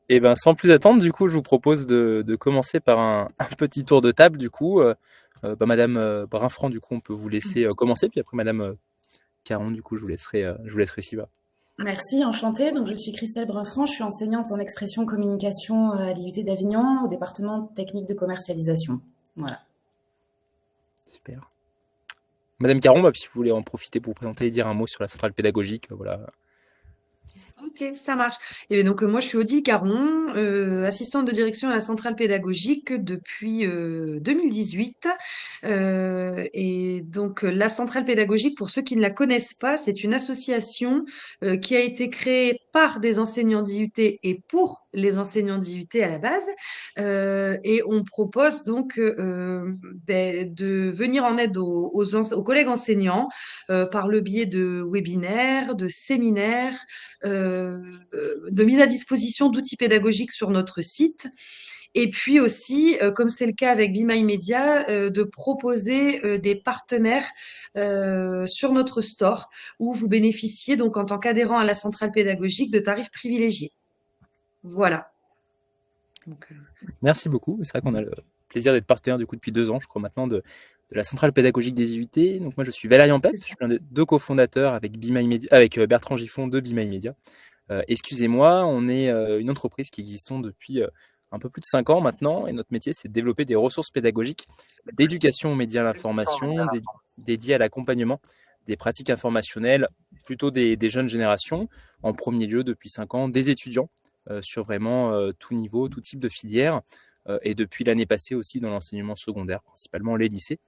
Et ben, sans plus attendre, du coup, je vous propose de commencer par un petit tour de table, du coup. Madame Brinfran, du coup, on peut vous laisser commencer, puis après, Madame Caron, du coup, je vous laisserai suivre. Merci, enchantée. Donc, je suis Christelle Brunfranc, je suis enseignante en expression communication à l'IUT d'Avignon, au département technique de commercialisation. Voilà. Super. Madame Caron, si vous voulez en profiter pour vous présenter et dire un mot sur la centrale pédagogique, voilà. Ok, ça marche. Et donc moi je suis Odile Caron, assistante de direction à la centrale pédagogique depuis 2018. Et donc la centrale pédagogique, pour ceux qui ne la connaissent pas, c'est une association qui a été créée par des enseignants d'IUT et pour les enseignants d'IUT à la base. Et on propose donc de venir en aide aux collègues enseignants par le biais de webinaires, de séminaires, euh, de mise à disposition d'outils pédagogiques sur notre site. Et puis aussi, comme c'est le cas avec Be My Media, de proposer des partenaires sur notre store où vous bénéficiez donc en tant qu'adhérent à la centrale pédagogique de tarifs privilégiés. Voilà. Donc, Merci beaucoup. C'est vrai qu'on a le plaisir d'être partenaire, du coup, depuis 2 ans, je crois maintenant, de la centrale pédagogique des IUT. Donc, moi, je suis Valérian Pep, c'est je ça. suis l'un des 2 cofondateurs avec Be My Media, avec Bertrand Giffon de Be My Media. Excusez-moi, on est une entreprise qui existons depuis un peu plus de 5 ans maintenant, et notre métier, c'est de développer des ressources pédagogiques d'éducation aux médias à l'information, dédiées à l'accompagnement des pratiques informationnelles, plutôt des jeunes générations, en premier lieu depuis 5 ans, des étudiants sur vraiment tout niveau, tout type de filière, et depuis l'année passée aussi dans l'enseignement secondaire, principalement les lycées,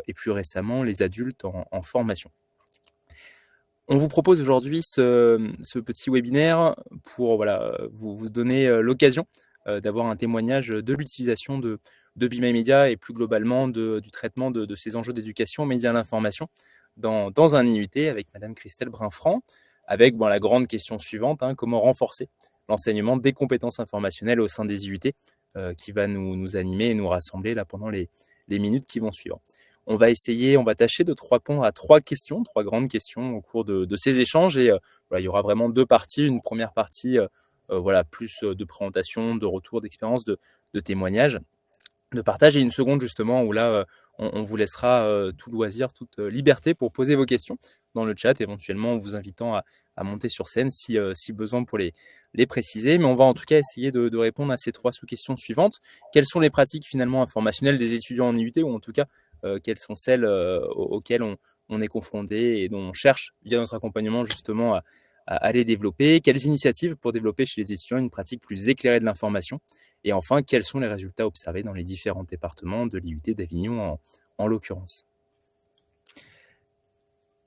et plus récemment les adultes en formation. On vous propose aujourd'hui ce petit webinaire pour voilà, vous donner l'occasion d'avoir un témoignage de l'utilisation de Be My Media et plus globalement du traitement de ces enjeux d'éducation aux médias à l'information dans un IUT avec Madame Christelle Brinfranc, avec la grande question suivante, hein, comment renforcer l'enseignement des compétences informationnelles au sein des IUT, qui va nous animer et nous rassembler là pendant les minutes qui vont suivre. On va tâcher de répondre à 3 questions, 3 grandes questions au cours de ces échanges. Et il y aura vraiment 2 parties. Une première partie, plus de présentation, de retour d'expérience, de témoignages, de partage, et une seconde justement où là, on vous laissera tout loisir, toute liberté pour poser vos questions dans le chat, éventuellement en vous invitant à monter sur scène si besoin pour les préciser. Mais on va en tout cas essayer de répondre à ces 3 sous-questions suivantes. Quelles sont les pratiques finalement informationnelles des étudiants en IUT, ou en tout cas quelles sont celles auxquelles on est confronté et dont on cherche via notre accompagnement justement à les développer? Quelles initiatives pour développer chez les étudiants une pratique plus éclairée de l'information? Et enfin, quels sont les résultats observés dans les différents départements de l'IUT d'Avignon en l'occurrence?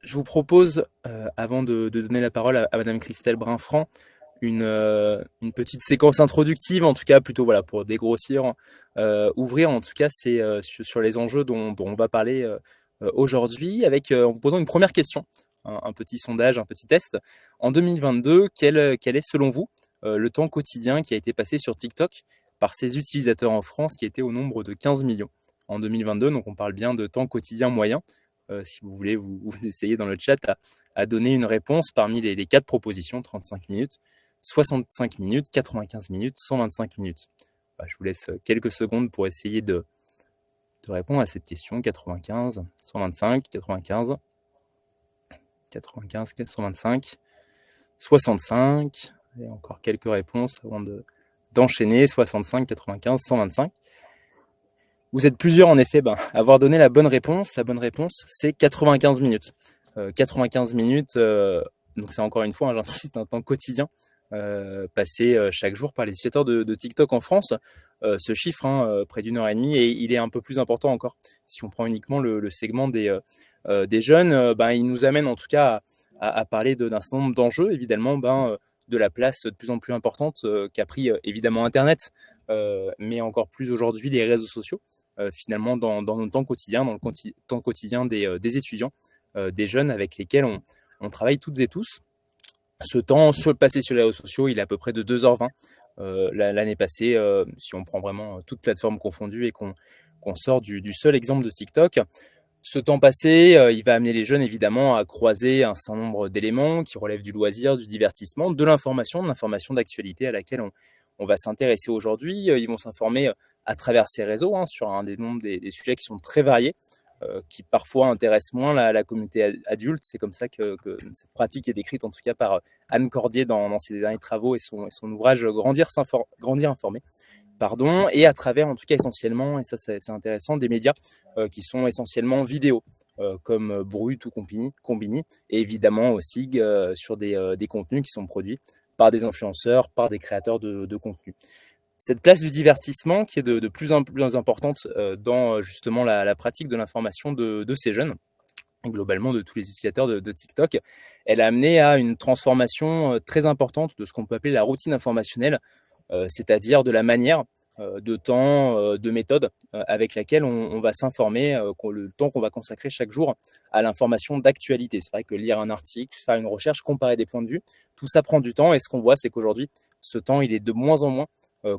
Je vous propose, avant de donner la parole à Madame Christelle Brinfranc, une petite séquence introductive, en tout cas plutôt pour dégrossir, ouvrir en tout cas sur les enjeux dont on va parler aujourd'hui, en vous posant une première question, un petit sondage, un petit test. En 2022, quel est selon vous le temps quotidien qui a été passé sur TikTok par ses utilisateurs en France, qui était au nombre de 15 millions en 2022? Donc on parle bien de temps quotidien moyen. Si vous voulez, vous essayez dans le chat à donner une réponse parmi les 4 propositions: 35 minutes, 65 minutes, 95 minutes, 125 minutes. Je vous laisse quelques secondes pour essayer de répondre à cette question. 95, 125, 95, 95, 125, 65, et encore quelques réponses avant d'enchaîner. 65, 95, 125. Vous êtes plusieurs en effet à avoir donné la bonne réponse. La bonne réponse, c'est 95 minutes. 95 minutes, donc c'est encore une fois, j'insiste, un temps quotidien passé chaque jour par les utilisateurs de TikTok en France. Ce chiffre, près d'1 heure et demie, et il est un peu plus important encore. Si on prend uniquement le segment des jeunes, il nous amène en tout cas à parler d'un certain nombre d'enjeux, évidemment, de la place de plus en plus importante qu'a pris évidemment Internet, mais encore plus aujourd'hui les réseaux sociaux, finalement dans notre temps quotidien, dans le temps quotidien des étudiants, des jeunes avec lesquels on travaille toutes et tous. Ce temps passé sur les réseaux sociaux, il est à peu près de 2h20 l'année passée, si on prend vraiment toutes plateformes confondues et qu'on sort du seul exemple de TikTok. Ce temps passé, il va amener les jeunes évidemment à croiser un certain nombre d'éléments qui relèvent du loisir, du divertissement, de l'information d'actualité à laquelle on va s'intéresser aujourd'hui. Ils vont s'informer à travers ces réseaux sur un des nombres des sujets qui sont très variés, qui parfois intéressent moins la communauté adulte. C'est comme ça que cette pratique est décrite en tout cas par Anne Cordier dans ses derniers travaux et son ouvrage Grandir informé. Pardon, et à travers en tout cas essentiellement, et ça c'est intéressant, des médias qui sont essentiellement vidéo, comme Brut ou Combini, et évidemment aussi sur des contenus qui sont produits par des influenceurs, par des créateurs de contenu. Cette place du divertissement qui est de plus en plus importante dans justement la pratique de l'information de ces jeunes, globalement de tous les utilisateurs de TikTok, elle a amené à une transformation très importante de ce qu'on peut appeler la routine informationnelle, c'est-à-dire de la manière, de temps, de méthode avec laquelle on va s'informer, le temps qu'on va consacrer chaque jour à l'information d'actualité. C'est vrai que lire un article, faire une recherche, comparer des points de vue, tout ça prend du temps, et ce qu'on voit, c'est qu'aujourd'hui, ce temps, il est de moins en moins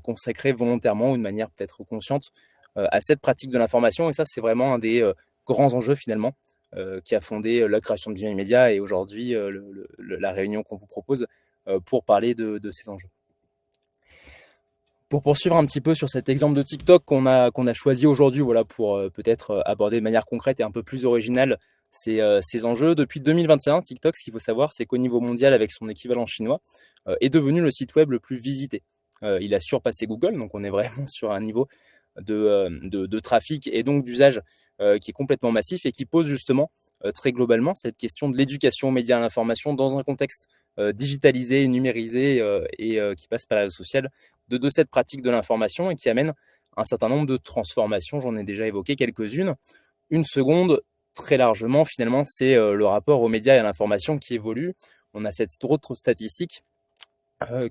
consacré volontairement ou de manière peut-être consciente à cette pratique de l'information, et ça, c'est vraiment un des grands enjeux finalement qui a fondé la création de BeMyMedia et aujourd'hui la réunion qu'on vous propose pour parler de ces enjeux. Pour poursuivre un petit peu sur cet exemple de TikTok qu'on a choisi aujourd'hui, voilà, pour peut-être aborder de manière concrète et un peu plus originale ces enjeux. Depuis 2021, TikTok, ce qu'il faut savoir, c'est qu'au niveau mondial, avec son équivalent chinois, est devenu le site web le plus visité. Il a surpassé Google, donc on est vraiment sur un niveau de trafic et donc d'usage qui est complètement massif et qui pose justement très globalement cette question de l'éducation aux médias à l'information dans un contexte digitalisé, numérisé et qui passe par la sociale de cette pratique de l'information et qui amène un certain nombre de transformations. J'en ai déjà évoqué quelques-unes. Une seconde, très largement, finalement, c'est le rapport aux médias et à l'information qui évolue. On a cette autre statistique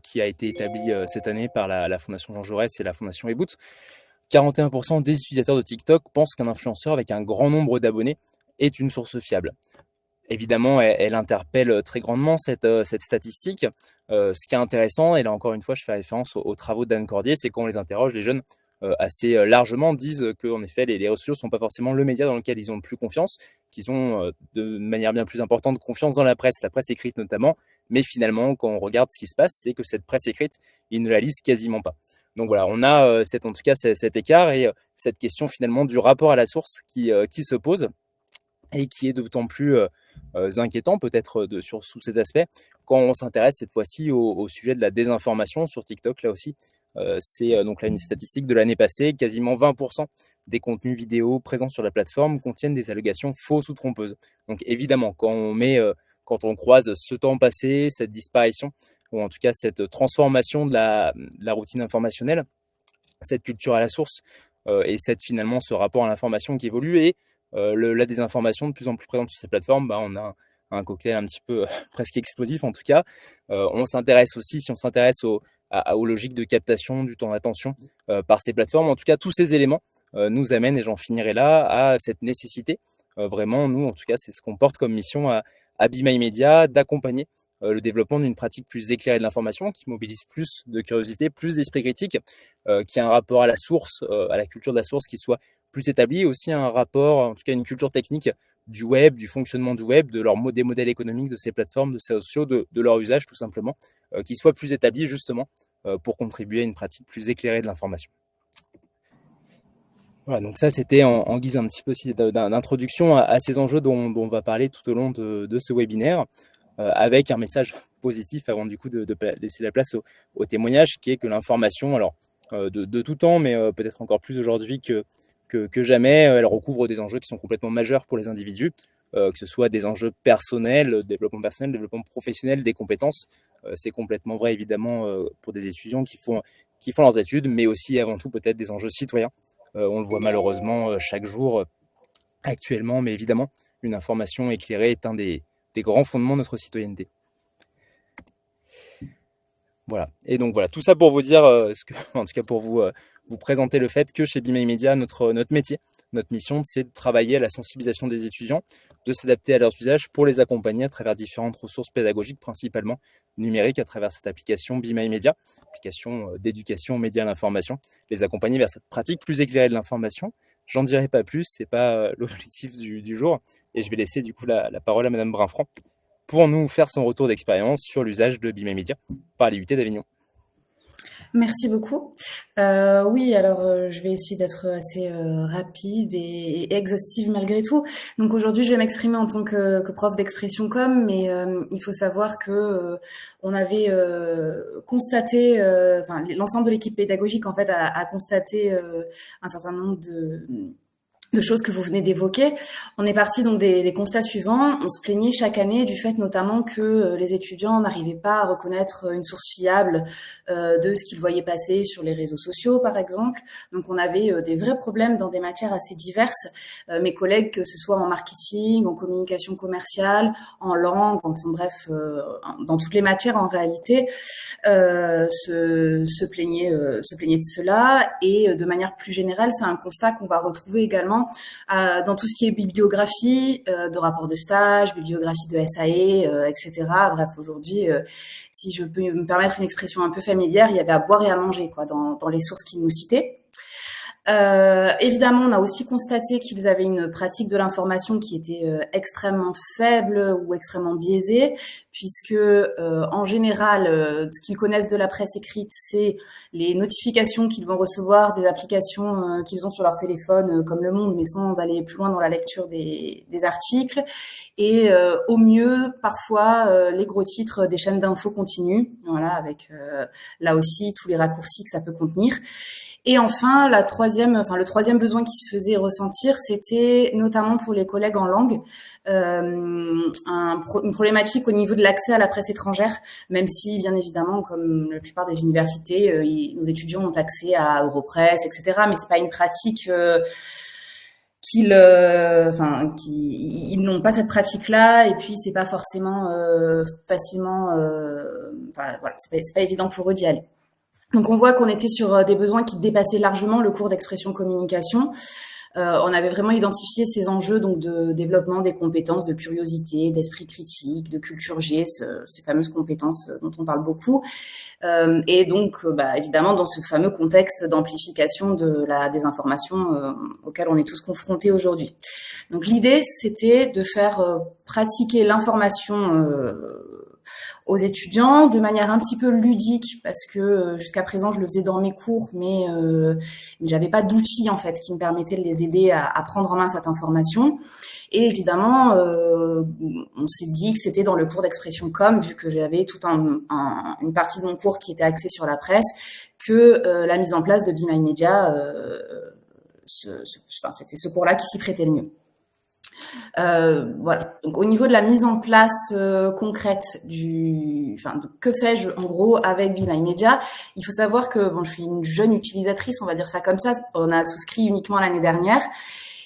qui a été établie cette année par la Fondation Jean Jaurès et la Fondation Eboot. 41% des utilisateurs de TikTok pensent qu'un influenceur avec un grand nombre d'abonnés est une source fiable. Évidemment, elle interpelle très grandement cette statistique. Ce qui est intéressant, et là encore une fois, je fais référence aux travaux d'Anne Cordier, c'est quand on les interroge, les jeunes assez largement disent qu'en effet, les réseaux sociaux ne sont pas forcément le média dans lequel ils ont le plus confiance, qu'ils ont de manière bien plus importante confiance dans la presse écrite notamment, mais finalement, quand on regarde ce qui se passe, c'est que cette presse écrite, ils ne la lisent quasiment pas. Donc voilà, on a en tout cas cet écart et cette question finalement du rapport à la source qui se pose et qui est d'autant plus inquiétant peut-être sous cet aspect quand on s'intéresse cette fois-ci au sujet de la désinformation sur TikTok. Là aussi, c'est donc là une statistique de l'année passée, quasiment 20% des contenus vidéo présents sur la plateforme contiennent des allégations fausses ou trompeuses. Donc évidemment, quand on croise ce temps passé, cette disparition, ou en tout cas cette transformation de la routine informationnelle, cette culture à la source et finalement ce rapport à l'information qui évolue et la désinformation de plus en plus présente sur ces plateformes, on a un cocktail un petit peu presque explosif en tout cas. On s'intéresse aussi, si on s'intéresse aux logiques de captation du temps d'attention par ces plateformes, en tout cas tous ces éléments nous amènent, et j'en finirai là, à cette nécessité, vraiment nous en tout cas c'est ce qu'on porte comme mission à BeMyMedia, d'accompagner le développement d'une pratique plus éclairée de l'information qui mobilise plus de curiosité, plus d'esprit critique, qui a un rapport à la source, à la culture de la source qui soit plus établi, et aussi un rapport, en tout cas une culture technique du web, du fonctionnement du web, des modèles économiques de ces plateformes, de ces réseaux sociaux, de leur usage tout simplement, qui soit plus établi justement pour contribuer à une pratique plus éclairée de l'information. Voilà, donc ça c'était en guise un petit peu d'introduction à ces enjeux dont on va parler tout au long de ce webinaire, avec un message positif avant du coup de laisser la place au témoignage, qui est que l'information, alors de tout temps, mais peut-être encore plus aujourd'hui que jamais, elle recouvre des enjeux qui sont complètement majeurs pour les individus, que ce soit des enjeux personnels, développement professionnel, des compétences. C'est complètement vrai évidemment pour des étudiants qui font leurs études, mais aussi avant tout peut-être des enjeux citoyens. On le voit malheureusement chaque jour actuellement, mais évidemment, une information éclairée est un des grands fondements de notre citoyenneté. Voilà. Et donc voilà, tout ça pour vous dire, en tout cas pour vous présenter le fait que chez BeMyMedia, notre métier, notre mission, c'est de travailler à la sensibilisation des étudiants, de s'adapter à leurs usages pour les accompagner à travers différentes ressources pédagogiques, principalement numériques, à travers cette application BeMyMedia, application d'éducation aux médias à l'information, les accompagner vers cette pratique plus éclairée de l'information. J'en dirai pas plus, c'est pas l'objectif du jour, et je vais laisser du coup la parole à Madame Brinfranc pour nous faire son retour d'expérience sur l'usage de BeMyMedia par l'IUT d'Avignon. Merci beaucoup. Oui, alors je vais essayer d'être assez rapide et exhaustive malgré tout. Donc aujourd'hui, je vais m'exprimer en tant que prof d'expression com, mais il faut savoir que on avait constaté, enfin l'ensemble de l'équipe pédagogique en fait a constaté un certain nombre de choses que vous venez d'évoquer. On est parti donc des constats suivants. On se plaignait chaque année du fait notamment que les étudiants n'arrivaient pas à reconnaître une source fiable de ce qu'ils voyaient passer sur les réseaux sociaux, par exemple. Donc on avait des vrais problèmes dans des matières assez diverses. Mes collègues, que ce soit en marketing, en communication commerciale, en langue, enfin bref, dans toutes les matières en réalité, se plaignaient de cela. Et de manière plus générale, c'est un constat qu'on va retrouver également dans tout ce qui est bibliographie, de rapports de stage, bibliographie de SAE, etc. Bref, aujourd'hui, si je peux me permettre une expression un peu familière, il y avait à boire et à manger quoi, dans les sources qu'ils nous citaient. Évidemment, on a aussi constaté qu'ils avaient une pratique de l'information qui était extrêmement faible ou extrêmement biaisée, puisque en général, ce qu'ils connaissent de la presse écrite, c'est les notifications qu'ils vont recevoir des applications qu'ils ont sur leur téléphone, comme Le Monde, mais sans aller plus loin dans la lecture des articles. Et au mieux, parfois, les gros titres des chaînes d'infos continues, voilà, avec là aussi tous les raccourcis que ça peut contenir. Et enfin, le troisième besoin qui se faisait ressentir, c'était notamment pour les collègues en langue, une problématique au niveau de l'accès à la presse étrangère, même si, bien évidemment, comme la plupart des universités, nos étudiants ont accès à Europresse, etc. Mais c'est pas une pratique ils n'ont pas cette pratique-là, et puis c'est pas forcément facilement, voilà, c'est pas évident pour eux d'y aller. Donc on voit qu'on était sur des besoins qui dépassaient largement le cours d'expression communication. On avait vraiment identifié ces enjeux donc de développement des compétences de curiosité, d'esprit critique, de culture G, ces fameuses compétences dont on parle beaucoup. Et donc, évidemment, dans ce fameux contexte d'amplification de la désinformation auquel on est tous confrontés aujourd'hui. Donc l'idée, c'était de faire pratiquer l'information aux étudiants de manière un petit peu ludique, parce que jusqu'à présent je le faisais dans mes cours, mais j'avais pas d'outils en fait qui me permettaient de les aider à prendre en main cette information. Et évidemment, on s'est dit que c'était dans le cours d'expression com, vu que j'avais toute une partie de mon cours qui était axée sur la presse, que la mise en place de Be My Media, c'était ce cours-là qui s'y prêtait le mieux. Voilà. Donc au niveau de la mise en place concrète que fais-je en gros avec Be My Media, il faut savoir que je suis une jeune utilisatrice, on va dire ça comme ça. On a souscrit uniquement l'année dernière.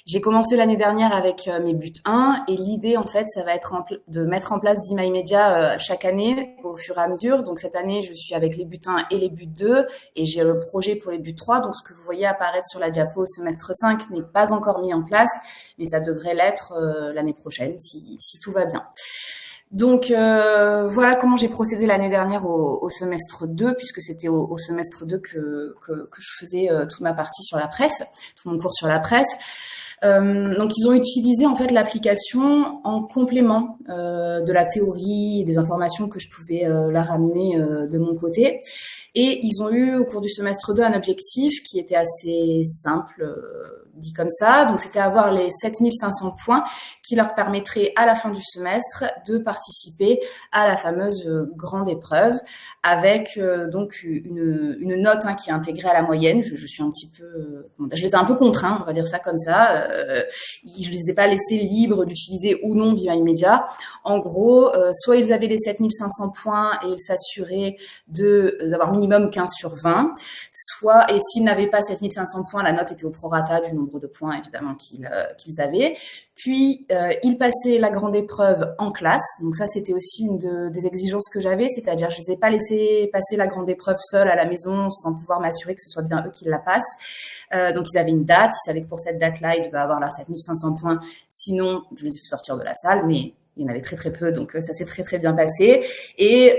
J'ai commencé l'année dernière avec mes buts 1 et l'idée en fait ça va être de mettre en place Be My Media chaque année au fur et à mesure. Donc cette année je suis avec les buts 1 et les buts 2 et j'ai le projet pour les buts 3. Donc ce que vous voyez apparaître sur la diapo au semestre 5 n'est pas encore mis en place, mais ça devrait l'être l'année prochaine si tout va bien. Donc voilà comment j'ai procédé l'année dernière au semestre 2, puisque c'était au semestre 2 que je faisais toute ma partie sur la presse, tout mon cours sur la presse. Donc ils ont utilisé en fait l'application en complément de la théorie et des informations que je pouvais leur amener de mon côté. Et ils ont eu au cours du semestre 2 un objectif qui était assez simple, dit comme ça. Donc c'était avoir les 7500 points qui leur permettraient à la fin du semestre de participer à la fameuse grande épreuve avec donc une note qui est intégrée à la moyenne. Je suis un petit peu, je les ai un peu contraints, on va dire ça comme ça. Je les ai pas laissés libres d'utiliser ou non Be My Media. En gros, soit ils avaient les 7500 points et ils s'assuraient d'avoir minimum 15 sur 20, soit, et s'ils n'avaient pas 7500 points, la note était au prorata du nombre de points évidemment qu'ils avaient. Puis, ils passaient la grande épreuve en classe. Donc ça, c'était aussi une des exigences que j'avais, c'est-à-dire je les ai pas laissés passer la grande épreuve seuls à la maison sans pouvoir m'assurer que ce soit bien eux qui la passent. Donc ils avaient une date, ils savaient que pour cette date-là, ils devaient avoir leurs 7500 points. Sinon, je les ai fait sortir de la salle, mais il y en avait très très peu, donc ça s'est très très bien passé. Et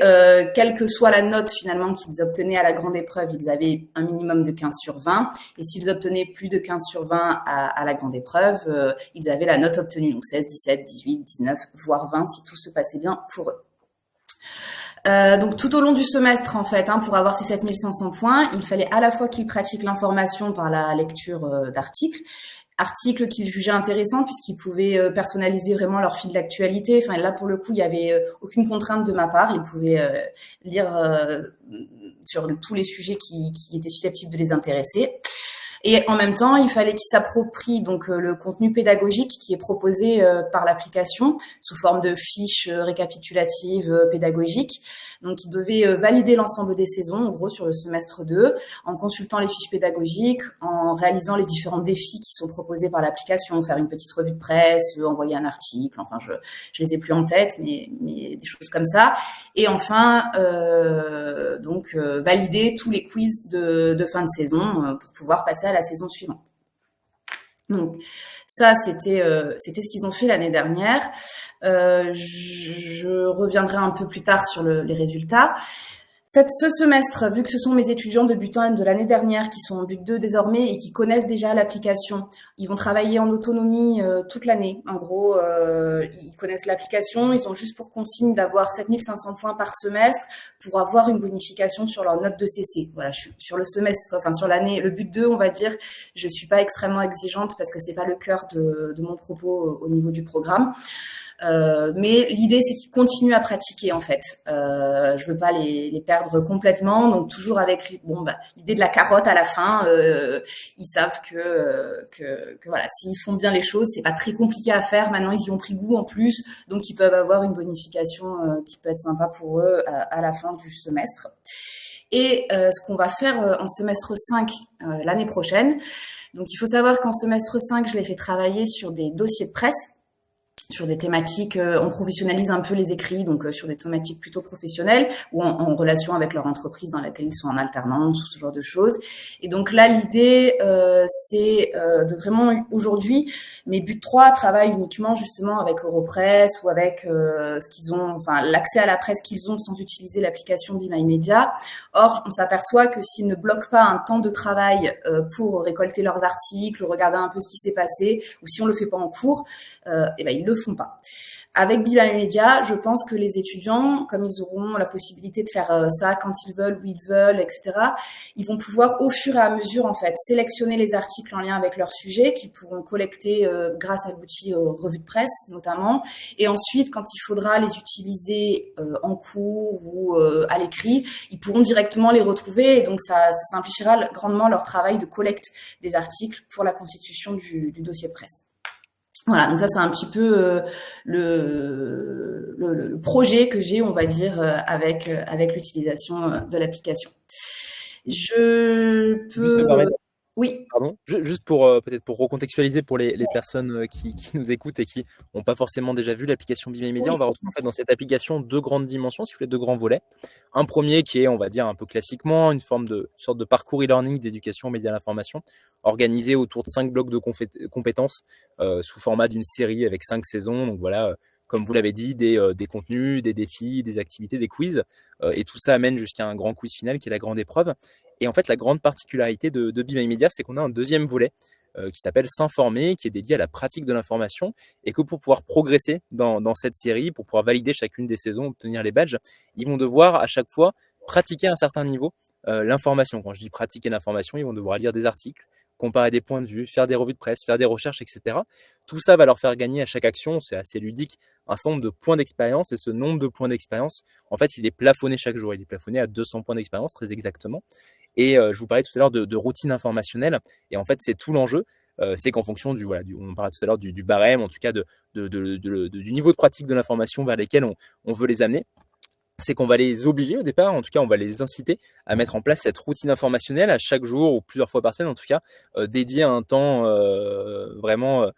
quelle que soit la note finalement qu'ils obtenaient à la grande épreuve, ils avaient un minimum de 15 sur 20. Et s'ils obtenaient plus de 15 sur 20 à la grande épreuve, ils avaient la note obtenue, donc 16, 17, 18, 19, voire 20 si tout se passait bien pour eux. Donc tout au long du semestre, en fait, pour avoir ces 7500 points, il fallait à la fois qu'ils pratiquent l'information par la lecture articles qu'ils jugeaient intéressants puisqu'ils pouvaient personnaliser vraiment leur fil d'actualité. Enfin là, pour le coup, il y avait aucune contrainte de ma part. Ils pouvaient lire sur tous les sujets qui étaient susceptibles de les intéresser. Et en même temps, il fallait qu'ils s'approprient donc le contenu pédagogique qui est proposé par l'application sous forme de fiches récapitulatives pédagogiques. Donc, ils devaient valider l'ensemble des saisons, en gros, sur le semestre 2, en consultant les fiches pédagogiques, en réalisant les différents défis qui sont proposés par l'application, faire une petite revue de presse, envoyer un article, enfin, je les ai plus en tête, mais des choses comme ça. Et enfin, valider tous les quiz de fin de saison pour pouvoir passer à la saison suivante. Donc ça, c'était ce qu'ils ont fait l'année dernière. Je reviendrai un peu plus tard sur les résultats. Ce semestre, vu que ce sont mes étudiants débutants de l'année dernière qui sont en but 2 désormais et qui connaissent déjà l'application, ils vont travailler en autonomie toute l'année. En gros, ils connaissent l'application, ils ont juste pour consigne d'avoir 7500 points par semestre pour avoir une bonification sur leur note de CC. Voilà, je suis sur le semestre, enfin sur l'année, le but 2, on va dire, je suis pas extrêmement exigeante parce que c'est pas le cœur de mon propos au niveau du programme. Mais l'idée, c'est qu'ils continuent à pratiquer, en fait. Je veux pas les perdre complètement, donc toujours avec l'idée de la carotte à la fin. Ils savent que voilà, s'ils font bien les choses, c'est pas très compliqué à faire. Maintenant, ils y ont pris goût en plus, donc ils peuvent avoir une bonification qui peut être sympa pour eux à la fin du semestre. Et ce qu'on va faire en semestre 5 l'année prochaine. Donc, il faut savoir qu'en semestre 5, je les fais travailler sur des dossiers de presse, sur des thématiques, on professionnalise un peu les écrits, donc sur des thématiques plutôt professionnelles ou en relation avec leur entreprise dans laquelle ils sont en alternance ou ce genre de choses. Et donc là, l'idée, c'est de vraiment aujourd'hui, mes buts 3 travaillent uniquement justement avec Europress ou avec ce qu'ils ont, enfin l'accès à la presse qu'ils ont sans utiliser l'application Be My Media. Or, on s'aperçoit que s'ils ne bloquent pas un temps de travail pour récolter leurs articles, regarder un peu ce qui s'est passé, ou si on le fait pas en cours, ils le font pas. Avec Be My Media, je pense que les étudiants, comme ils auront la possibilité de faire ça quand ils veulent, où ils veulent, etc., ils vont pouvoir au fur et à mesure, en fait, sélectionner les articles en lien avec leur sujet qu'ils pourront collecter grâce à l'outil revue de presse, notamment. Et ensuite, quand il faudra les utiliser en cours ou à l'écrit, ils pourront directement les retrouver. Et donc, ça simplifiera grandement leur travail de collecte des articles pour la constitution du dossier de presse. Voilà, donc ça c'est un petit peu le projet que j'ai, on va dire, avec l'utilisation de l'application. Je Juste me peux... permettre, Oui. pardon, juste pour peut-être pour recontextualiser pour les personnes qui nous écoutent et qui n'ont pas forcément déjà vu l'application Be My Media, Oui. on va retrouver en fait dans cette application deux grandes dimensions, si vous voulez, deux grands volets. Un premier qui est, on va dire, un peu classiquement, une sorte de parcours e-learning d'éducation aux médias à l'information, organisé autour de 5 blocs de compétences sous format d'une série avec 5 saisons. Donc voilà, comme vous l'avez dit, des contenus, des défis, des activités, des quiz. Et tout ça amène jusqu'à un grand quiz final qui est la grande épreuve. Et en fait, la grande particularité de Be My Media, c'est qu'on a un deuxième volet qui s'appelle S'informer, qui est dédié à la pratique de l'information, et que pour pouvoir progresser dans cette série, pour pouvoir valider chacune des saisons, obtenir les badges, ils vont devoir à chaque fois pratiquer à un certain niveau l'information. Quand je dis pratiquer l'information, ils vont devoir lire des articles, comparer des points de vue, faire des revues de presse, faire des recherches, etc. Tout ça va leur faire gagner à chaque action, c'est assez ludique, un certain nombre de points d'expérience, et ce nombre de points d'expérience, en fait, il est plafonné chaque jour. Il est plafonné à 200 points d'expérience, très exactement. Et je vous parlais tout à l'heure de routine informationnelle. Et en fait, c'est tout l'enjeu. C'est qu'en fonction on parlait tout à l'heure du barème, en tout cas du niveau de pratique de l'information vers lesquels on veut les amener, c'est qu'on va les obliger au départ, en tout cas on va les inciter à mettre en place cette routine informationnelle à chaque jour ou plusieurs fois par semaine, en tout cas dédié à un temps vraiment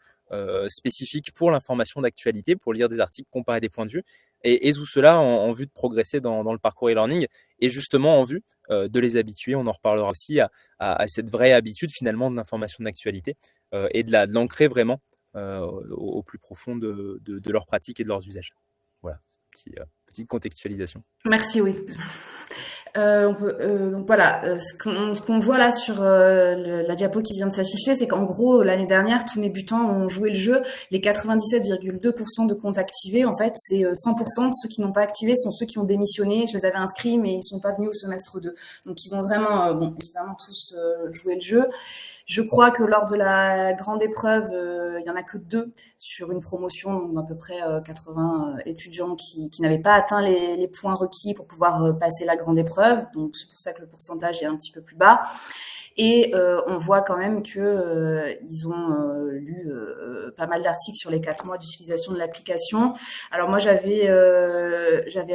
spécifique pour l'information d'actualité, pour lire des articles, comparer des points de vue, et tout cela en vue de progresser dans le parcours e-learning, et justement en vue de les habituer, on en reparlera aussi, à cette vraie habitude finalement de l'information d'actualité, et de l'ancrer vraiment au plus profond de leur pratique et de leurs usages. Voilà, petite contextualisation. Merci, oui. Donc voilà, ce qu'on voit là sur la diapo qui vient de s'afficher, c'est qu'en gros, l'année dernière, tous mes butants ont joué le jeu. Les 97,2% de comptes activés, en fait, c'est 100% de ceux qui n'ont pas activé sont ceux qui ont démissionné. Je les avais inscrits, mais ils sont pas venus au semestre 2. Donc ils ont vraiment, évidemment, tous joué le jeu. Je crois que lors de la grande épreuve, il y en a que 2 sur une promotion, donc à peu près 80 étudiants qui n'avaient pas atteint les points requis pour pouvoir passer la grande épreuve. Donc c'est pour ça que le pourcentage est un petit peu plus bas. Et on voit quand même que ils ont lu pas mal d'articles sur les 4 mois d'utilisation de l'application. Alors moi j'avais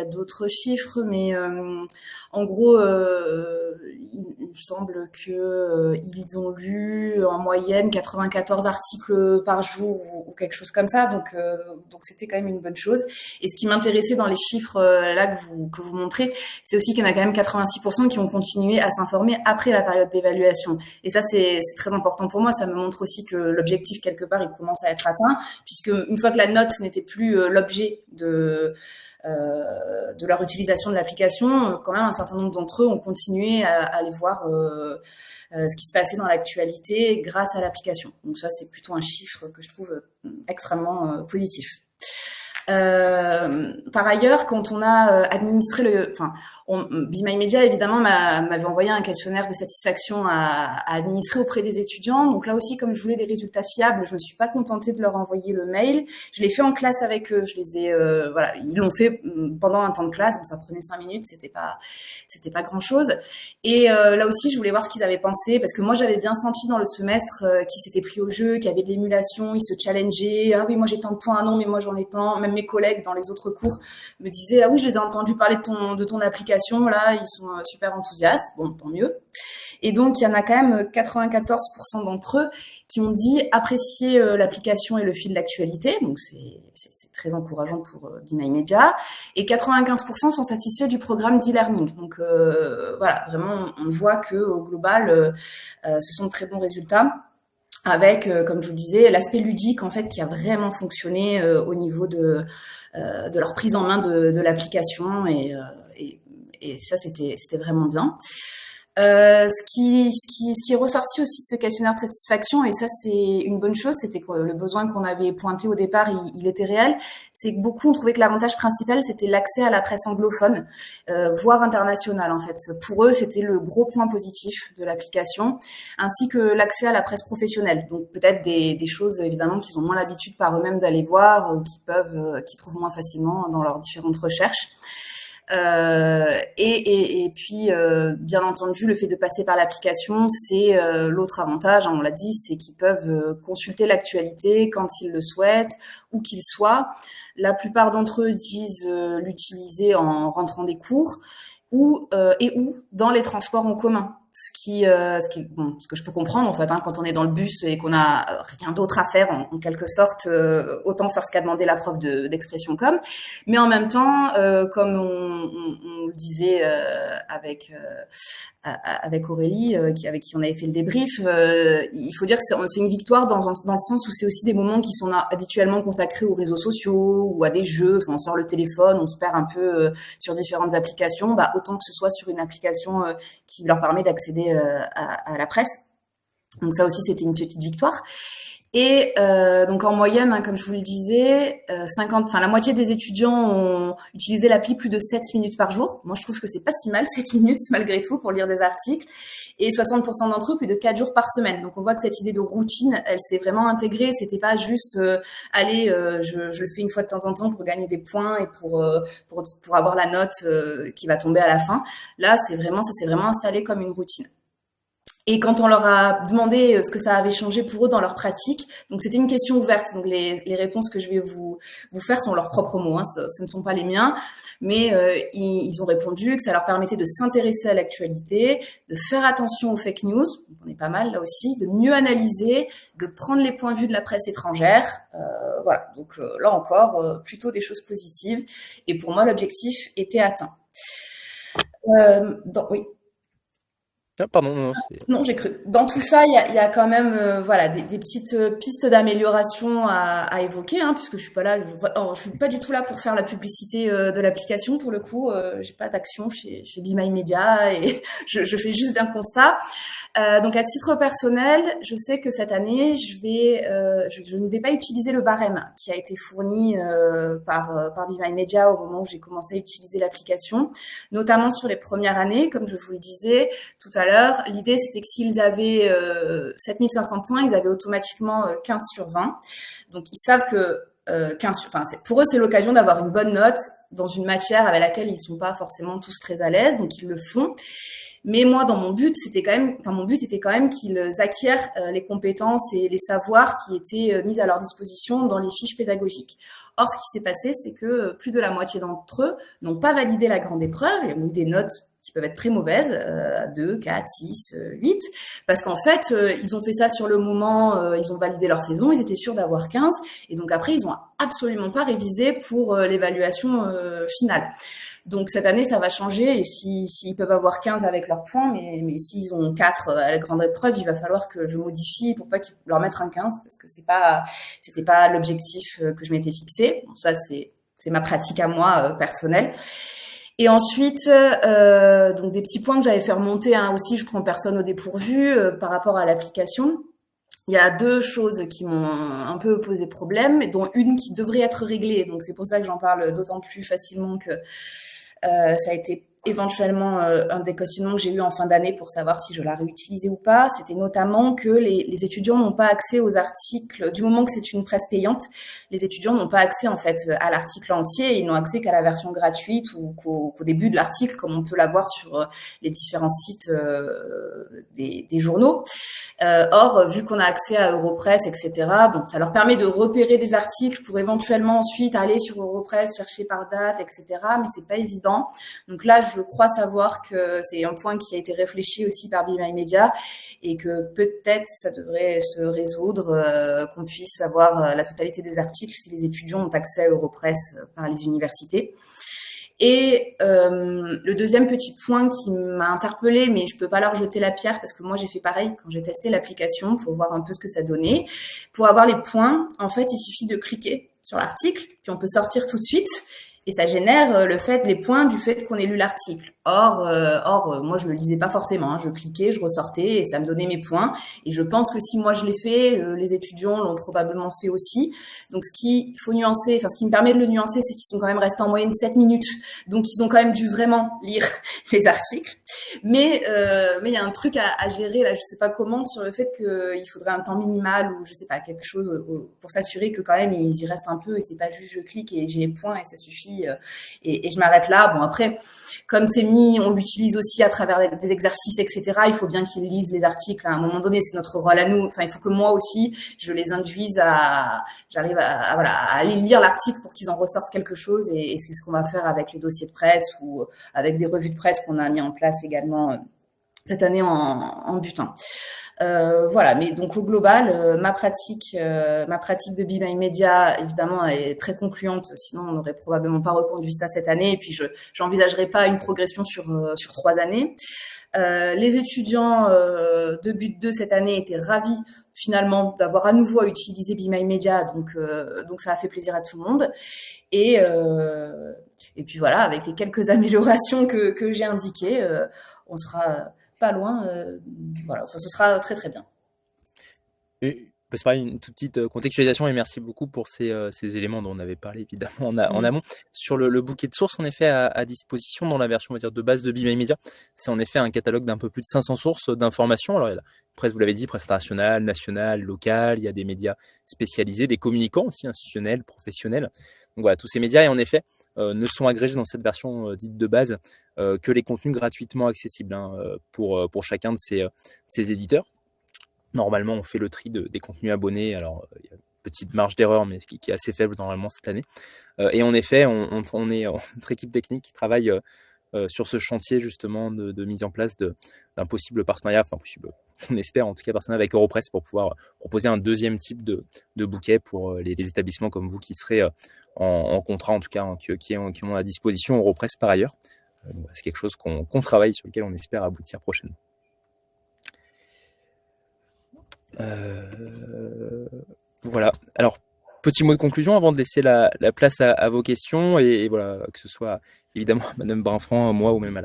d'autres chiffres, mais en gros il me semble que ils ont lu en moyenne 94 articles par jour ou quelque chose comme ça. Donc c'était quand même une bonne chose. Et ce qui m'intéressait dans les chiffres là que vous montrez, c'est aussi qu'il y en a quand même 86% qui ont continué à s'informer après la période d'évaluation. Et ça, c'est très important pour moi. Ça me montre aussi que l'objectif, quelque part, il commence à être atteint, puisque une fois que la note n'était plus l'objet de leur utilisation de l'application, quand même, un certain nombre d'entre eux ont continué à aller voir ce qui se passait dans l'actualité grâce à l'application. Donc ça, c'est plutôt un chiffre que je trouve extrêmement positif. Par ailleurs, quand on a administré Be My Media, évidemment, m'avait envoyé un questionnaire de satisfaction à administrer auprès des étudiants. Donc là aussi, comme je voulais des résultats fiables, je me suis pas contentée de leur envoyer le mail. Je l'ai fait en classe avec eux. Je les ai, voilà, ils l'ont fait pendant un temps de classe. Bon, ça prenait 5 minutes, c'était pas grand chose. Et là aussi, je voulais voir ce qu'ils avaient pensé, parce que moi, j'avais bien senti dans le semestre qu'ils s'étaient pris au jeu, qu'il y avait de l'émulation, ils se challengeaient. Ah oui, moi j'ai tant de points, ah non, mais moi j'en ai tant. Même mes collègues dans les autres cours me disaient, ah oui, je les ai entendus parler de ton application. Là, ils sont super enthousiastes. Bon, tant mieux. Et donc, il y en a quand même 94% d'entre eux qui ont dit apprécier l'application et le fil d'actualité. Donc, c'est très encourageant pour Be My Media. Et 95% sont satisfaits du programme d'e-learning. Donc, voilà, vraiment, on voit qu'au global, ce sont de très bons résultats. Avec, comme je vous le disais, l'aspect ludique en fait qui a vraiment fonctionné au niveau de leur prise en main de l'application et ça c'était vraiment bien. Ce qui est ressorti aussi de ce questionnaire de satisfaction, et ça c'est une bonne chose, c'était que le besoin qu'on avait pointé au départ, il était réel, c'est que beaucoup ont trouvé que l'avantage principal c'était l'accès à la presse anglophone, voire internationale en fait. Pour eux, c'était le gros point positif de l'application, ainsi que l'accès à la presse professionnelle. Donc peut-être des choses évidemment qu'ils ont moins l'habitude par eux-mêmes d'aller voir, ou qu'ils trouvent moins facilement dans leurs différentes recherches. Et puis, bien entendu, le fait de passer par l'application, c'est l'autre avantage, hein, on l'a dit, c'est qu'ils peuvent consulter l'actualité quand ils le souhaitent, où qu'ils soient. La plupart d'entre eux disent l'utiliser en rentrant des cours ou dans les transports en commun. Ce que je peux comprendre en fait, hein, quand on est dans le bus et qu'on a rien d'autre à faire en quelque sorte, autant faire ce qu'a demandé la prof d'expression com. Mais en même temps, comme on le disait avec Aurélie, avec qui on avait fait le débrief, il faut dire que c'est une victoire dans le sens où c'est aussi des moments qui sont habituellement consacrés aux réseaux sociaux ou à des jeux. Enfin, on sort le téléphone, on se perd un peu sur différentes applications. Bah, autant que ce soit sur une application qui leur permet d'accéder à la presse. Donc ça aussi, c'était une petite victoire. Et donc en moyenne, hein, comme je vous le disais, la moitié des étudiants ont utilisé l'appli plus de 7 minutes par jour. Moi, je trouve que c'est pas si mal, 7 minutes malgré tout pour lire des articles. Et 60% d'entre eux, plus de 4 jours par semaine. Donc on voit que cette idée de routine, elle s'est vraiment intégrée. C'était pas juste je le fais une fois de temps en temps pour gagner des points et pour avoir la note qui va tomber à la fin. Là, ça s'est vraiment installé comme une routine. Et quand on leur a demandé ce que ça avait changé pour eux dans leur pratique, donc c'était une question ouverte. Donc les réponses que je vais vous faire sont leurs propres mots, hein, ce ne sont pas les miens, mais ils ont répondu que ça leur permettait de s'intéresser à l'actualité, de faire attention aux fake news, donc on est pas mal là aussi, de mieux analyser, de prendre les points de vue de la presse étrangère. Voilà, donc là encore, plutôt des choses positives. Et pour moi, l'objectif était atteint. Oui. Ah, pardon, non, c'est. Non, j'ai cru. Dans tout ça, il y a quand même voilà, des petites pistes d'amélioration à évoquer, hein, puisque je suis pas là, je suis pas du tout là pour faire la publicité de l'application. Pour le coup, j'ai pas d'action chez Be My Media et je fais juste un constat. Donc à titre personnel, je sais que cette année, je ne vais pas utiliser le barème qui a été fourni par Be My Media au moment où j'ai commencé à utiliser l'application, notamment sur les premières années, comme je vous le disais tout à l'heure. L'idée, c'était que s'ils avaient 7500 points, ils avaient automatiquement 15 sur 20. Donc ils savent que 15, enfin, pour eux, c'est l'occasion d'avoir une bonne note dans une matière avec laquelle ils sont pas forcément tous très à l'aise, donc ils le font. Mais moi, dans mon but, mon but était quand même qu'ils acquièrent les compétences et les savoirs qui étaient mis à leur disposition dans les fiches pédagogiques. Or, ce qui s'est passé, c'est que plus de la moitié d'entre eux n'ont pas validé la grande épreuve. Il y a eu des notes qui peuvent être très mauvaises, 2, 4, 6, 8, parce qu'en fait, ils ont fait ça sur le moment, ils ont validé leur saison, ils étaient sûrs d'avoir 15, et donc après, ils ont absolument pas révisé pour l'évaluation finale. Donc cette année, ça va changer, et s'ils peuvent avoir 15 avec leurs points, mais s'ils ont 4 à la grande épreuve, il va falloir que je modifie pour pas qu'ils leur mettre un 15, parce que c'était pas l'objectif que je m'étais fixé. Bon, ça, c'est ma pratique à moi personnelle. Et ensuite, donc des petits points que j'avais fait remonter, hein, aussi, je prends personne au dépourvu par rapport à l'application. Il y a 2 choses qui m'ont un peu posé problème, dont une qui devrait être réglée. Donc c'est pour ça que j'en parle d'autant plus facilement que ça a été éventuellement un des questionnements que j'ai eu en fin d'année pour savoir si je la réutilisais ou pas. C'était notamment que les étudiants n'ont pas accès aux articles, du moment que c'est une presse payante, les étudiants n'ont pas accès en fait à l'article entier, ils n'ont accès qu'à la version gratuite ou qu'au début de l'article, comme on peut l'avoir sur les différents sites des journaux. Or, vu qu'on a accès à Europress, etc., bon, ça leur permet de repérer des articles pour éventuellement ensuite aller sur Europress, chercher par date, etc., mais c'est pas évident. Donc là, je crois savoir que c'est un point qui a été réfléchi aussi par Be My Media et que peut-être ça devrait se résoudre, qu'on puisse avoir la totalité des articles si les étudiants ont accès à Europress par les universités. Et le deuxième petit point qui m'a interpellée, mais je peux pas leur jeter la pierre parce que moi j'ai fait pareil quand j'ai testé l'application pour voir un peu ce que ça donnait. Pour avoir les points, en fait, il suffit de cliquer sur l'article, puis on peut sortir tout de suite. Et ça génère les points du fait qu'on ait lu l'article. Or, moi, je le lisais pas forcément, hein. Je cliquais, je ressortais et ça me donnait mes points. Et je pense que si moi je l'ai fait, les étudiants l'ont probablement fait aussi. Donc, ce qui me permet de le nuancer, c'est qu'ils sont quand même restés en moyenne 7 minutes. Donc, ils ont quand même dû vraiment lire les articles. Mais il y a un truc à gérer, là, je sais pas comment, sur le fait qu'il faudrait un temps minimal ou je sais pas, quelque chose pour s'assurer que quand même ils y restent un peu et c'est pas juste je clique et j'ai les points et ça suffit. Et je m'arrête là. Bon, après, comme c'est mis, on l'utilise aussi à travers des exercices, etc. Il faut bien qu'ils lisent les articles. À un moment donné, c'est notre rôle à nous. Enfin, il faut que moi aussi, je les induise j'arrive à aller lire l'article pour qu'ils en ressortent quelque chose. Et c'est ce qu'on va faire avec les dossiers de presse ou avec des revues de presse qu'on a mis en place également cette année en butin. Voilà, mais donc au global, ma pratique de Be My Media, évidemment, elle est très concluante. Sinon, on n'aurait probablement pas reconduit ça cette année. Et puis, j'envisagerais pas une progression sur 3 années. Les étudiants de But 2 cette année étaient ravis finalement d'avoir à nouveau à utiliser Be My Media. Donc ça a fait plaisir à tout le monde. Et puis voilà, avec les quelques améliorations que j'ai indiquées, on sera pas loin. Voilà, enfin, ce sera très très bien. Et c'est pareil, une toute petite contextualisation et merci beaucoup pour ces éléments dont on avait parlé évidemment en amont. Sur le bouquet de sources en effet à disposition dans la version on va dire, de base de Be My Media, c'est en effet un catalogue d'un peu plus de 500 sources d'informations. Alors il y a la presse, vous l'avez dit, presse internationale, nationale, locale, il y a des médias spécialisés, des communicants aussi institutionnels, professionnels. Donc voilà, tous ces médias et en effet ne sont agrégés dans cette version dite de base que les contenus gratuitement accessibles pour chacun de ces éditeurs. Normalement, on fait le tri des contenus abonnés. Alors, il y a une petite marge d'erreur, mais qui est assez faible normalement cette année. Et en effet, on est notre équipe technique qui travaille sur ce chantier justement de mise en place d'un possible partenariat, enfin possible, on espère en tout cas partenariat avec Europress pour pouvoir proposer un deuxième type de bouquet pour les établissements comme vous qui seraient en contrat en tout cas, qui ont à disposition Europress par ailleurs. Donc, c'est quelque chose qu'on travaille, sur lequel on espère aboutir prochainement. Voilà. Alors, petit mot de conclusion avant de laisser la place à vos questions et voilà, que ce soit évidemment Madame Brinfran, moi ou même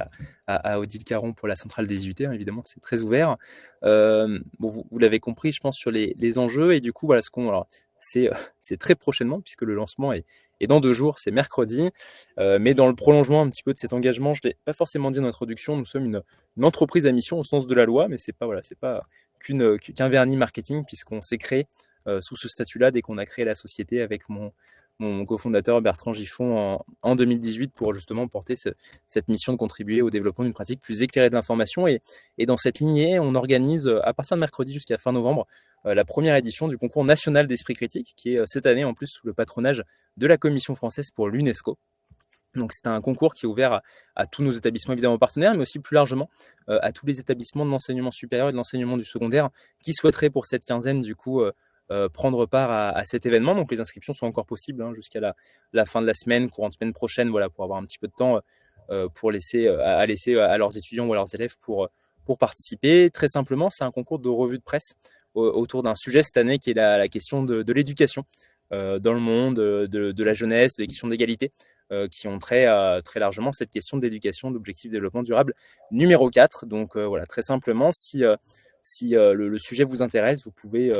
à Odile Caron pour la centrale des IUT, hein, évidemment, c'est très ouvert. Bon, vous l'avez compris, je pense, sur les enjeux et du coup, voilà, alors, c'est très prochainement puisque le lancement est dans 2 jours, c'est mercredi. Mais dans le prolongement un petit peu de cet engagement, je ne l'ai pas forcément dit en introduction, nous sommes une entreprise à mission au sens de la loi, mais c'est pas qu'un vernis marketing puisqu'on s'est créé sous ce statut-là dès qu'on a créé la société avec mon cofondateur Bertrand Giffon en 2018 pour justement porter cette mission de contribuer au développement d'une pratique plus éclairée de l'information. Et dans cette lignée, on organise à partir de mercredi jusqu'à fin novembre la première édition du concours national d'esprit critique qui est cette année en plus sous le patronage de la Commission française pour l'UNESCO. Donc c'est un concours qui est ouvert à tous nos établissements évidemment partenaires, mais aussi plus largement à tous les établissements de l'enseignement supérieur et de l'enseignement du secondaire qui souhaiteraient pour cette quinzaine du coup prendre part à cet événement. Donc les inscriptions sont encore possibles hein, jusqu'à la fin de la semaine, courant de semaine prochaine, voilà, pour avoir un petit peu de temps pour laisser à leurs étudiants ou à leurs élèves pour participer. Très simplement, c'est un concours de revue de presse autour d'un sujet cette année qui est la question de l'éducation dans le monde, de la jeunesse, des questions d'égalité. Qui ont très largement cette question d'éducation, d'objectif de développement durable numéro 4. Donc voilà, très simplement, si le sujet vous intéresse, vous pouvez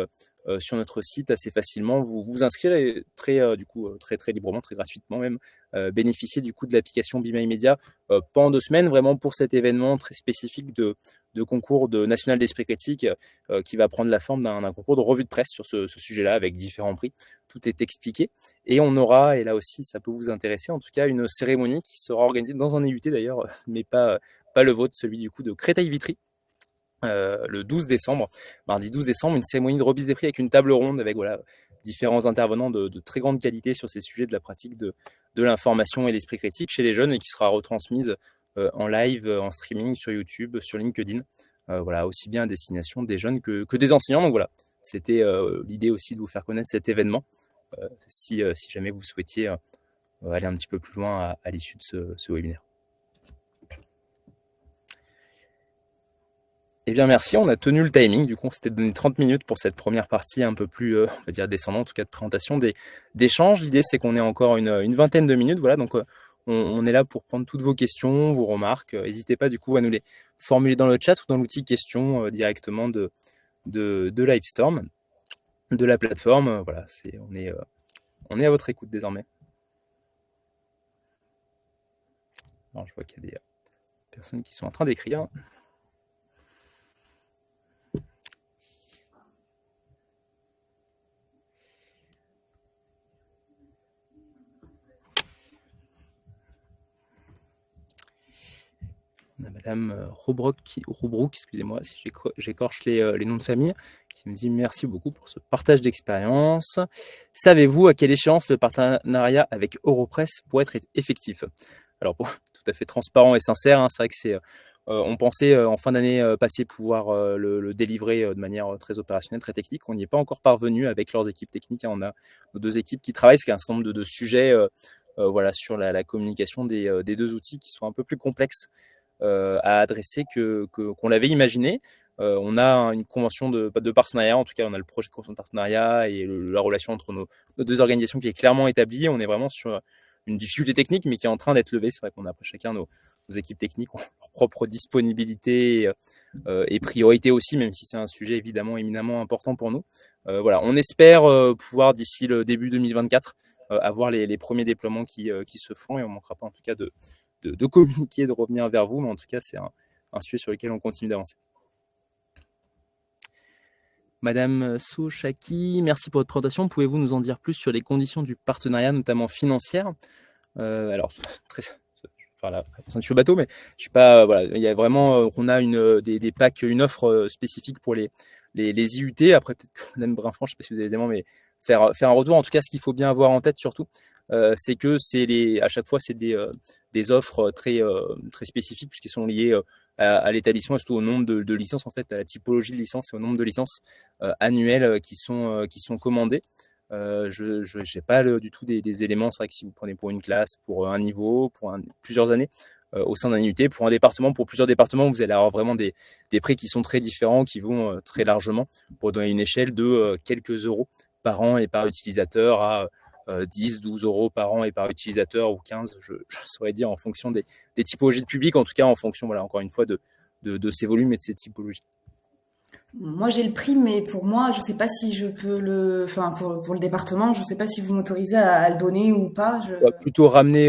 sur notre site assez facilement vous inscrire et très librement, très gratuitement même, bénéficier du coup de l'application Be My Media pendant 2 semaines, vraiment pour cet événement très spécifique de concours national d'esprit critique qui va prendre la forme d'un concours de revue de presse sur ce sujet-là avec différents prix. Tout est expliqué. Et on aura, et là aussi ça peut vous intéresser, en tout cas une cérémonie qui sera organisée dans un IUT d'ailleurs, mais pas le vôtre, celui du coup de Créteil-Vitry, le 12 décembre, mardi 12 décembre, une cérémonie de remise des prix avec une table ronde avec voilà, différents intervenants de très grande qualité sur ces sujets de la pratique de l'information et l'esprit critique chez les jeunes et qui sera retransmise en live, en streaming sur YouTube, sur LinkedIn, voilà, aussi bien à destination des jeunes que des enseignants. Donc voilà, c'était l'idée aussi de vous faire connaître cet événement si jamais vous souhaitiez aller un petit peu plus loin à l'issue de ce webinaire. Eh bien merci, on a tenu le timing, du coup on s'était donné 30 minutes pour cette première partie un peu plus, on va dire descendante, en tout cas de présentation d'échanges. L'idée c'est qu'on ait encore une vingtaine de minutes, voilà, donc on est là pour prendre toutes vos questions, vos remarques. N'hésitez pas du coup à nous les formuler dans le chat ou dans l'outil questions directement de Livestorm, de la plateforme. Voilà, on est à votre écoute désormais. Alors, je vois qu'il y a des personnes qui sont en train d'écrire. On a Madame Robrock, excusez-moi si j'écorche les noms de famille, qui me dit merci beaucoup pour ce partage d'expérience. Savez-vous à quelle échéance le partenariat avec Europress pourrait être effectif? Alors, pour tout à fait transparent et sincère, hein, c'est vrai que on pensait en fin d'année passée pouvoir le délivrer de manière très opérationnelle, très technique. On n'y est pas encore parvenu avec leurs équipes techniques. Hein. On a nos 2 équipes qui travaillent, parce qu'il y a un certain nombre de sujets voilà, sur la communication des 2 outils qui sont un peu plus complexes à adresser qu'on l'avait imaginé. On a une convention de partenariat, en tout cas on a le projet de convention de partenariat et la relation entre nos 2 organisations qui est clairement établie. On est vraiment sur une difficulté technique mais qui est en train d'être levée. C'est vrai qu'on a après chacun nos équipes techniques ont leur propre disponibilité et priorité aussi, même si c'est un sujet évidemment éminemment important pour nous. Voilà, on espère pouvoir d'ici le début 2024 avoir les premiers déploiements qui se font et on ne manquera pas en tout cas de communiquer, de revenir vers vous, mais en tout cas, c'est un sujet sur lequel on continue d'avancer. Madame Souchaki, merci pour votre présentation. Pouvez-vous nous en dire plus sur les conditions du partenariat, notamment financières? Alors, la personne sur le bateau, mais je suis pas. Voilà, il y a vraiment, on a des packs, une offre spécifique pour les IUT. Après, peut-être que Madame Brinfran, je ne sais pas si vous avez des éléments, mais faire un retour. En tout cas, ce qu'il faut bien avoir en tête surtout, c'est que à chaque fois, c'est des offres très spécifiques puisqu'ils sont liés à l'établissement et surtout au nombre de licences, en fait, à la typologie de licences et au nombre de licences annuelles qui sont commandées. Je n'ai pas du tout des éléments. C'est vrai que si vous prenez pour une classe, pour un niveau, pour plusieurs années, au sein d'un IUT. Pour un département, pour plusieurs départements, vous allez avoir vraiment des prix qui sont très différents, qui vont très largement, pour donner une échelle de quelques euros par an et par utilisateur à 10, 12 euros par an et par utilisateur, ou 15, je saurais dire, en fonction des typologies de public, en tout cas en fonction, voilà, encore une fois, de ces volumes et de ces typologies. Moi, j'ai le prix, mais pour moi, je sais pas si je peux enfin, pour le département, je sais pas si vous m'autorisez à le donner ou pas. Plutôt ramener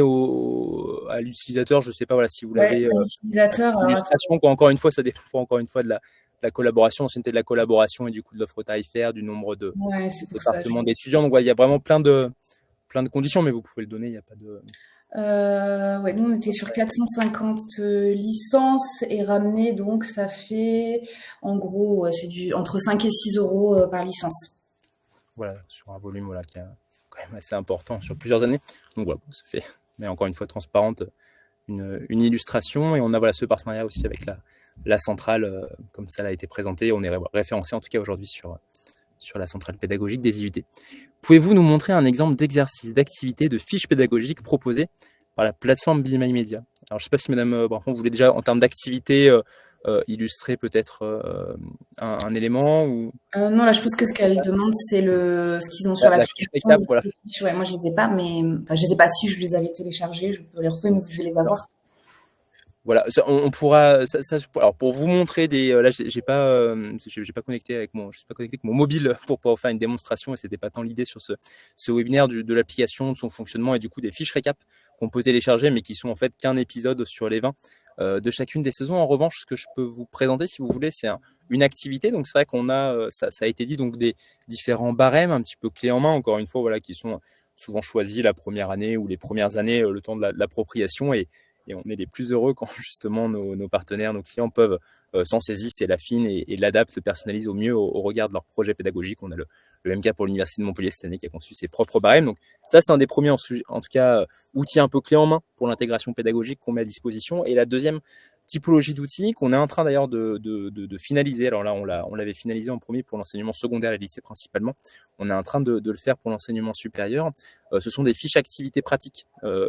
à l'utilisateur, je sais pas, voilà, si vous Ouais, l'avez. l'utilisateur. L'illustration, encore une fois, ça dépend encore une fois de la collaboration, l'ancienneté de la collaboration et du coup de l'offre tarifaire, du nombre de Ouais, c'est pour ça. départements d'étudiants. Donc, il y a vraiment plein de conditions, mais vous pouvez le donner, il n'y a pas de. Ouais, nous on était sur 450 licences et ramener, donc ça fait en gros c'est entre 5 et 6 euros par licence. Voilà, sur un volume voilà, qui est quand même assez important sur plusieurs années. Donc voilà, ça fait, mais encore une fois transparente, une illustration. Et on a voilà, ce partenariat aussi avec la centrale, comme ça a été présenté. On est référencé en tout cas aujourd'hui sur la centrale pédagogique des IUT. Pouvez-vous nous montrer un exemple d'exercice, d'activité, de fiche pédagogique proposée par la plateforme Be My Media? Alors, je ne sais pas si Madame Branfond, vous voulez déjà, en termes d'activité, illustrer peut-être un élément ou Non, là je pense que ce qu'elle demande c'est ce qu'ils ont sur la fiche l'application. récap, voilà. Ouais, moi je les ai pas, mais enfin, je les ai pas. Si je les avais téléchargés, je peux les retrouver, mais vous devez les avoir. Voilà, on pourra. Alors pour vous montrer là, j'ai pas connecté avec je suis pas connecté avec mon mobile pour pouvoir faire une démonstration, et c'était pas tant l'idée sur ce webinaire de l'application, de son fonctionnement et du coup des fiches récap qu'on peut télécharger, mais qui sont en fait qu'un épisode sur les 20 de chacune des saisons. En revanche, ce que je peux vous présenter, si vous voulez, c'est une activité. Donc c'est vrai qu'on a, ça a été dit, donc des différents barèmes un petit peu clés en main, encore une fois, voilà, qui sont souvent choisis la première année ou les premières années, le temps de l'appropriation, et on est les plus heureux quand justement nos partenaires, nos clients peuvent s'en saisissent et l'affinent et l'adaptent, le personnalisent au mieux au regard de leur projet pédagogique. On a le même cas pour l'Université de Montpellier cette année, qui a conçu ses propres barèmes. Donc ça, c'est un des premiers, en tout cas, outils un peu clé en main pour l'intégration pédagogique qu'on met à disposition. Et la deuxième typologie d'outils qu'on est en train d'ailleurs de finaliser. Alors là, on l'avait finalisé en premier pour l'enseignement secondaire et lycée principalement. On est en train de le faire pour l'enseignement supérieur. Ce sont des fiches activités pratiques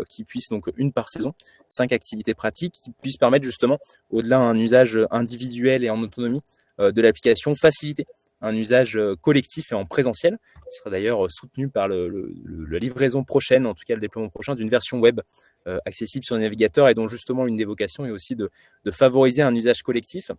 qui puissent, donc une par saison, 5 activités pratiques qui puissent permettre justement, au-delà d'un usage individuel et en autonomie de l'application, faciliter un usage collectif et en présentiel, qui sera d'ailleurs soutenu par la livraison prochaine, en tout cas le déploiement prochain, d'une version web accessible sur le navigateur, et dont justement une des vocations est aussi de favoriser un usage collectif.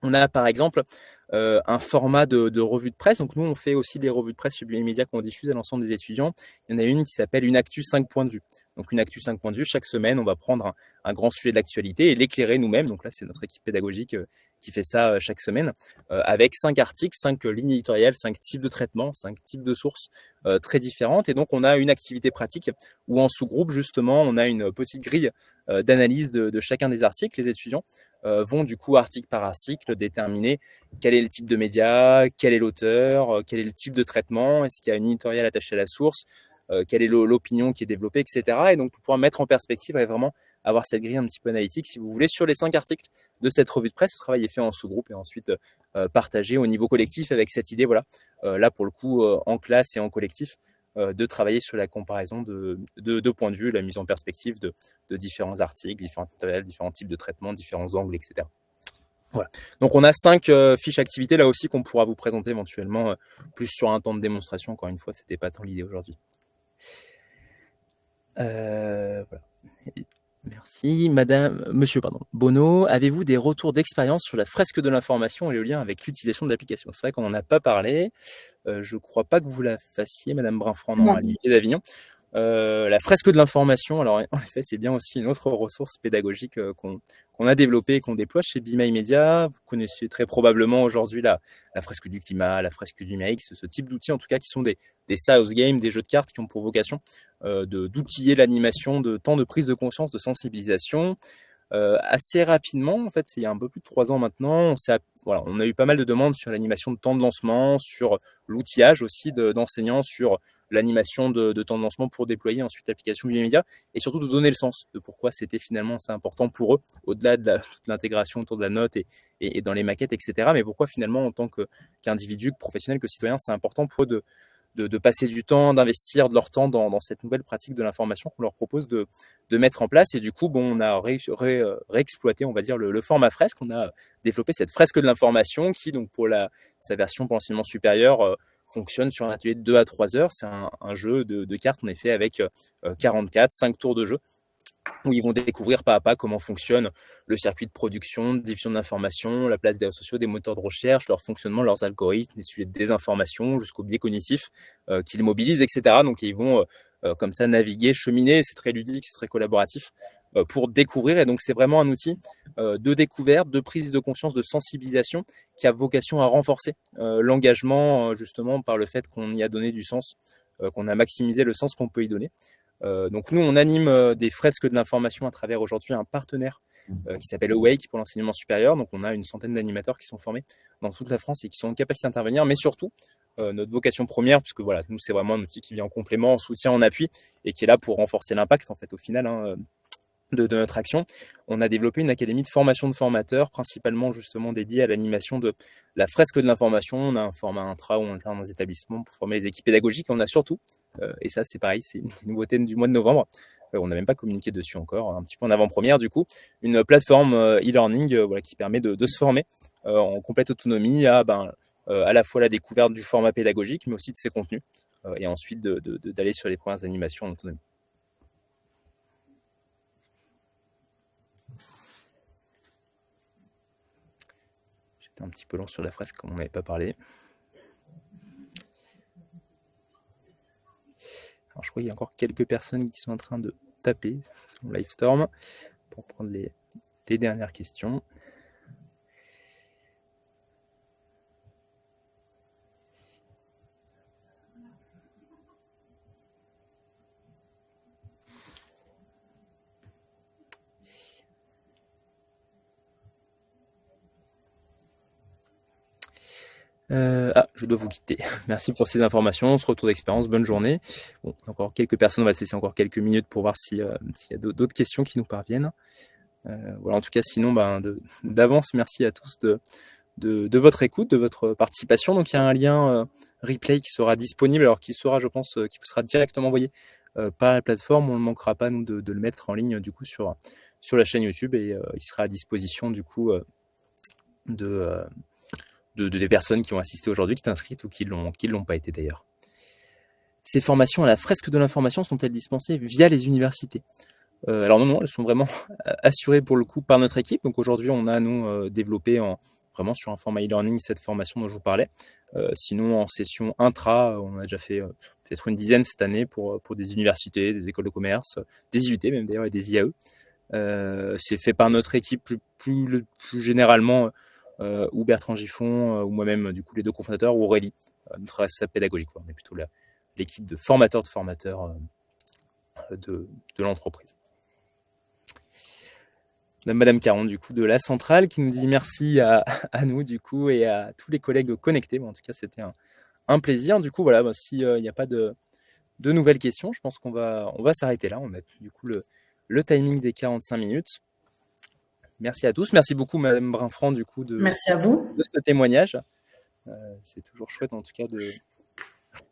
On a par exemple un format de revue de presse. Donc nous, on fait aussi des revues de presse chez Be My Media qu'on diffuse à l'ensemble des étudiants. Il y en a une qui s'appelle Une Actu 5 points de vue. Donc une Actu 5 points de vue, chaque semaine, on va prendre un grand sujet de l'actualité et l'éclairer nous-mêmes. Donc là, c'est notre équipe pédagogique qui fait ça chaque semaine, avec 5 articles, 5 lignes éditoriales, 5 types de traitements, 5 types de sources très différentes. Et donc, on a une activité pratique où en sous-groupe, justement, on a une petite grille d'analyse de chacun des articles. Les étudiants vont du coup article par article déterminer quel est le type de média, quel est l'auteur, quel est le type de traitement, est-ce qu'il y a une éditoriale attachée à la source, quelle est l'opinion qui est développée, etc. Et donc pour pouvoir mettre en perspective et vraiment avoir cette grille un petit peu analytique, si vous voulez, sur les 5 articles de cette revue de presse. Le travail est fait en sous-groupe et ensuite partagé au niveau collectif, avec cette idée, voilà, là pour le coup en classe et en collectif, de travailler sur la comparaison de points de vue, la mise en perspective de différents articles, différents tutoriels, différents types de traitements, différents angles, etc. Voilà. Donc on a 5 fiches activités là aussi qu'on pourra vous présenter éventuellement plus sur un temps de démonstration. Encore une fois, c'était pas tant l'idée aujourd'hui. Voilà. Merci. Monsieur Bonneau, avez-vous des retours d'expérience sur la fresque de l'information et le lien avec l'utilisation de l'application? C'est vrai qu'on n'en a pas parlé. Je ne crois pas que vous la fassiez, Madame Brinfran, dans la l'unité d'Avignon. La fresque de l'information, alors en effet, c'est bien aussi une autre ressource pédagogique qu'on a développée et qu'on déploie chez Be My Media. Vous connaissez très probablement aujourd'hui la fresque du climat, la fresque du numérique, ce type d'outils en tout cas qui sont des sales games, des jeux de cartes qui ont pour vocation d'outiller l'animation de temps de prise de conscience, de sensibilisation. Assez rapidement, en fait, il y a un peu plus de 3 ans maintenant, on a eu pas mal de demandes sur l'animation de temps de lancement, sur l'outillage aussi d'enseignants, sur l'animation de temps de lancement pour déployer ensuite l'application Be My Media, et surtout de donner le sens de pourquoi c'était finalement assez important pour eux, au-delà de l'intégration autour de la note et dans les maquettes, etc. Mais pourquoi finalement, en tant qu'individu, que professionnel, que citoyen, c'est important pour eux de passer du temps, d'investir de leur temps dans cette nouvelle pratique de l'information qu'on leur propose de mettre en place. Et du coup, bon, on a réexploité, on va dire, le format fresque. On a développé cette fresque de l'information qui, donc, pour sa version pour l'enseignement supérieur, fonctionne sur un atelier de 2 à 3 heures. C'est un jeu de cartes, en effet, avec 44, 5 tours de jeu, où ils vont découvrir pas à pas comment fonctionne le circuit de production, de diffusion de l'information, la place des réseaux sociaux, des moteurs de recherche, leur fonctionnement, leurs algorithmes, les sujets de désinformation jusqu'au biais cognitif qu'ils mobilisent, etc. Donc ils vont comme ça naviguer, cheminer, c'est très ludique, c'est très collaboratif pour découvrir. Et donc c'est vraiment un outil de découverte, de prise de conscience, de sensibilisation qui a vocation à renforcer l'engagement justement par le fait qu'on y a donné du sens, qu'on a maximisé le sens qu'on peut y donner. Donc nous, on anime des fresques de l'information à travers aujourd'hui un partenaire qui s'appelle Awake pour l'enseignement supérieur. Donc on a une centaine d'animateurs qui sont formés dans toute la France et qui sont en capacité d'intervenir, mais surtout notre vocation première, puisque voilà, nous c'est vraiment un outil qui vient en complément, en soutien, en appui, et qui est là pour renforcer l'impact en fait au final de notre action. On a développé une académie de formation de formateurs, principalement justement dédiée à l'animation de la fresque de l'information. On a un format intra ou interne dans les établissements pour former les équipes pédagogiques. On a surtout, et ça c'est pareil, c'est une nouveauté du mois de novembre, on n'a même pas communiqué dessus encore, un petit peu en avant-première du coup, une plateforme e-learning voilà, qui permet de se former en complète autonomie à la fois la découverte du format pédagogique, mais aussi de ses contenus, et ensuite d'aller sur les premières animations en autonomie. J'étais un petit peu lent sur la fresque comme on n'avait pas parlé. Alors, je crois qu'il y a encore quelques personnes qui sont en train de taper sur Livestorm pour prendre les dernières questions. Je dois vous quitter. Merci pour ces informations, ce retour d'expérience. Bonne journée. Bon, encore quelques personnes, on va se laisser encore quelques minutes pour voir s'il y a d'autres questions qui nous parviennent. Voilà, en tout cas, sinon, d'avance, merci à tous de votre écoute, de votre participation. Donc, il y a un lien replay qui sera disponible, alors qui sera, je pense, qui vous sera directement envoyé par la plateforme. On ne manquera pas, nous, de le mettre en ligne, du coup, sur la chaîne YouTube, et il sera à disposition, du coup, des personnes qui ont assisté aujourd'hui, qui sont inscrites ou qui l'ont pas été d'ailleurs. Ces formations à la fresque de l'information sont-elles dispensées via les universités ? Alors non, elles sont vraiment assurées pour le coup par notre équipe. Donc aujourd'hui, on a nous développé vraiment sur un format e-learning cette formation dont je vous parlais. Sinon, en session intra, on a déjà fait peut-être une dizaine cette année pour des universités, des écoles de commerce, des IUT même d'ailleurs et des IAE. C'est fait par notre équipe plus généralement, ou Bertrand Giffon, ou moi-même, du coup les deux cofondateurs, ou Aurélie, notre responsable pédagogique. On est plutôt l'équipe de formateurs de l'entreprise. On a Madame Caron, du coup, de la centrale, qui nous dit merci à nous, du coup, et à tous les collègues connectés. Bon, en tout cas, c'était un plaisir. Du coup, voilà, s'il n'y a pas de nouvelles questions, je pense qu'on va s'arrêter là. On a du coup le timing des 45 minutes. Merci à tous. Merci beaucoup, Madame Brinfrand, du coup, Merci à vous. de ce témoignage. C'est toujours chouette, en tout cas,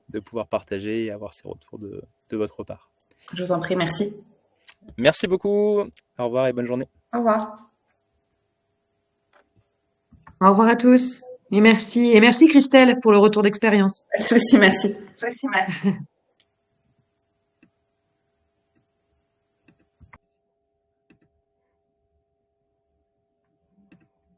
de pouvoir partager et avoir ces retours de votre part. Je vous en prie, merci. Merci beaucoup. Au revoir et bonne journée. Au revoir. Au revoir à tous. Et merci Christelle pour le retour d'expérience. Pas de souci, merci.